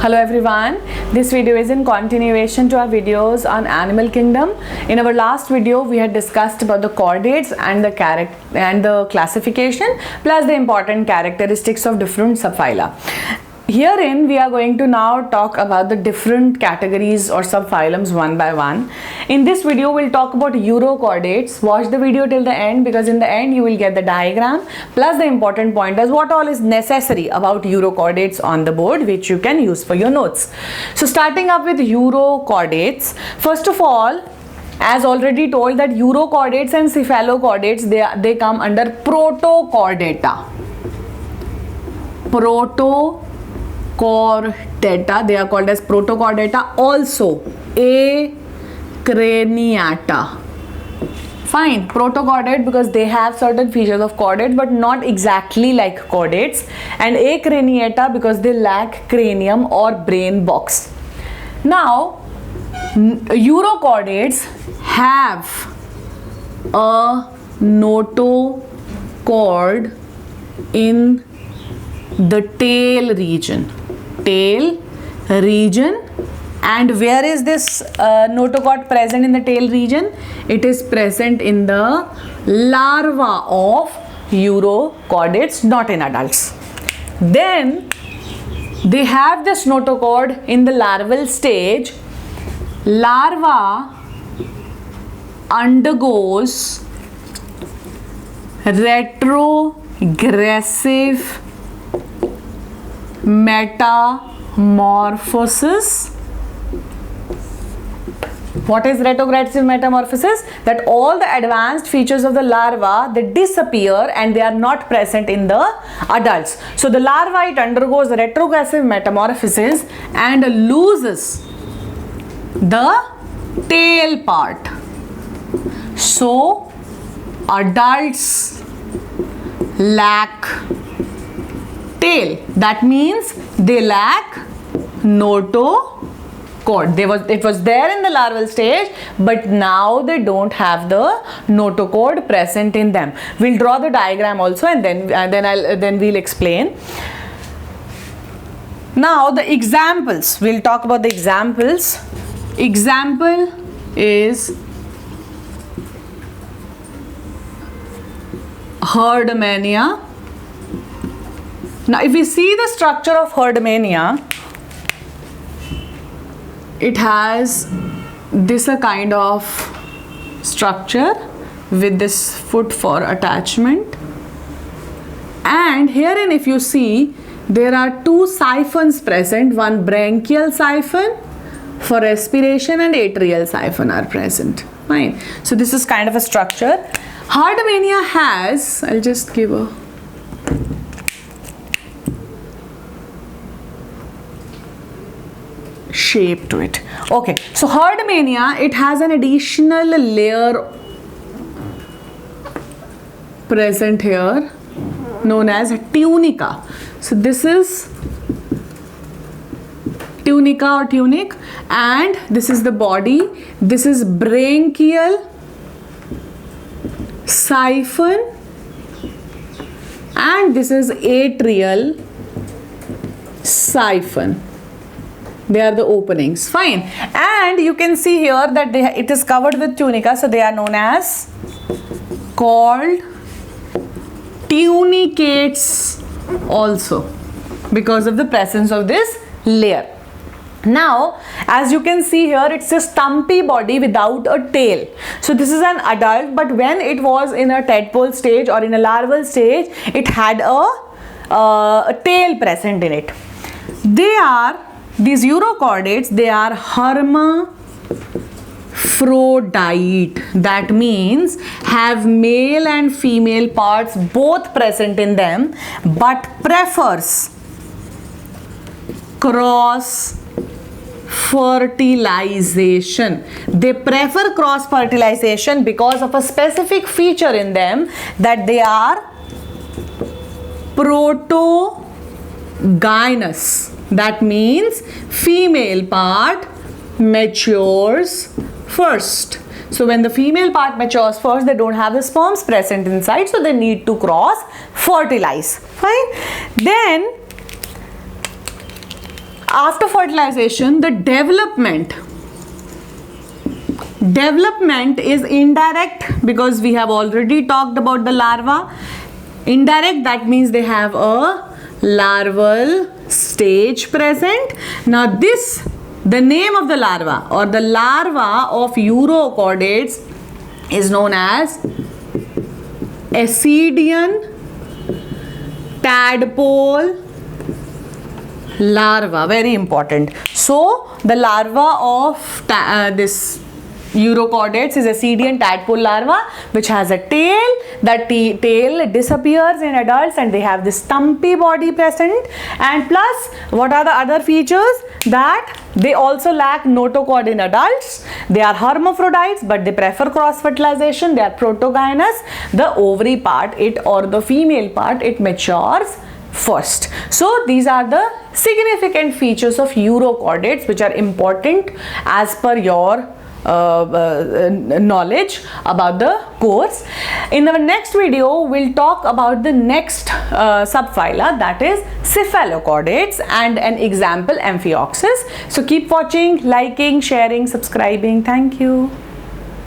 Hello everyone, this video is in continuation to our videos on animal kingdom. In our last video we had discussed about the chordates and the classification plus the important characteristics of different subphyla. Herein we are going to now talk about the different categories or subphylums one by one. In this video we'll talk about urochordates. Watch the video till the end because in the end you will get the diagram plus the important pointers what all is necessary about urochordates on the board which you can use for your notes. So starting up with urochordates, first of all, as already told that urochordates and cephalochordates they come under protochordata. Protochordata, they are called as protochordata, also acraniata. Fine, protochordate because they have certain features of chordates but not exactly like chordates, and acraniata because they lack cranium or brain box. Now urochordates have a notochord in the tail region. And where is this notochord present in the tail region? It is present in the larva of urochordates, not in adults. Then they have this notochord in the larval stage. Larva undergoes retrogressive metamorphosis. What is retrogressive metamorphosis? That all the advanced features of the larva they disappear and they are not present in the adults. So the larva it undergoes retrogressive metamorphosis and loses the tail part. So adults lack tail. That means they lack notochord. It was there in the larval stage, but now they don't have the notochord present in them. We'll draw the diagram also, and then we'll explain. Now the examples. We'll talk about the examples. Example is Herdmania. Now if we see the structure of Herdmania, it has this a kind of structure with this foot for attachment, and herein if you see there are two siphons present, one branchial siphon for respiration and atrial siphon are present. Fine. So this is kind of a structure. Herdmania has, I'll just give a shape to it. Okay, so Herdmania, it has an additional layer present here known as tunica. So this is tunica or tunic, and this is the body. This is branchial siphon and this is atrial siphon. They are the openings. Fine. And you can see here that it is covered with tunica, so they are known as called tunicates also because of the presence of this layer. Now as you can see here, it's a stumpy body without a tail. So this is an adult, but when it was in a tadpole stage or in a larval stage, it had a tail present in it. These urochordates, they are hermaphrodite. That means have male and female parts both present in them, but prefers cross fertilization. They prefer cross fertilization because of a specific feature in them, that they are protogynous. That means female part matures first. So when the female part matures first, they don't have the sperms present inside, so they need to cross fertilize. Fine. Then After fertilization, the development is indirect, because we have already talked about the larva. Indirect, that means they have a larval stage present. Now this, the name of the larva or the larva of urochordates is known as Ascidian tadpole larva. Very important. So the larva of this urochordates is Ascidian tadpole larva, which has a tail. That tail disappears in adults and they have this stumpy body present. And plus, what are the other features? That they also lack notochord in adults. They are hermaphrodites, but they prefer cross fertilization. They are protogynous. The ovary part, or the female part, it matures first. So these are the significant features of urochordates which are important as per your knowledge about the course. In our next video, we'll talk about the next subphyla, that is cephalochordates, and an example Amphioxus. So keep watching, liking, sharing, subscribing. Thank you.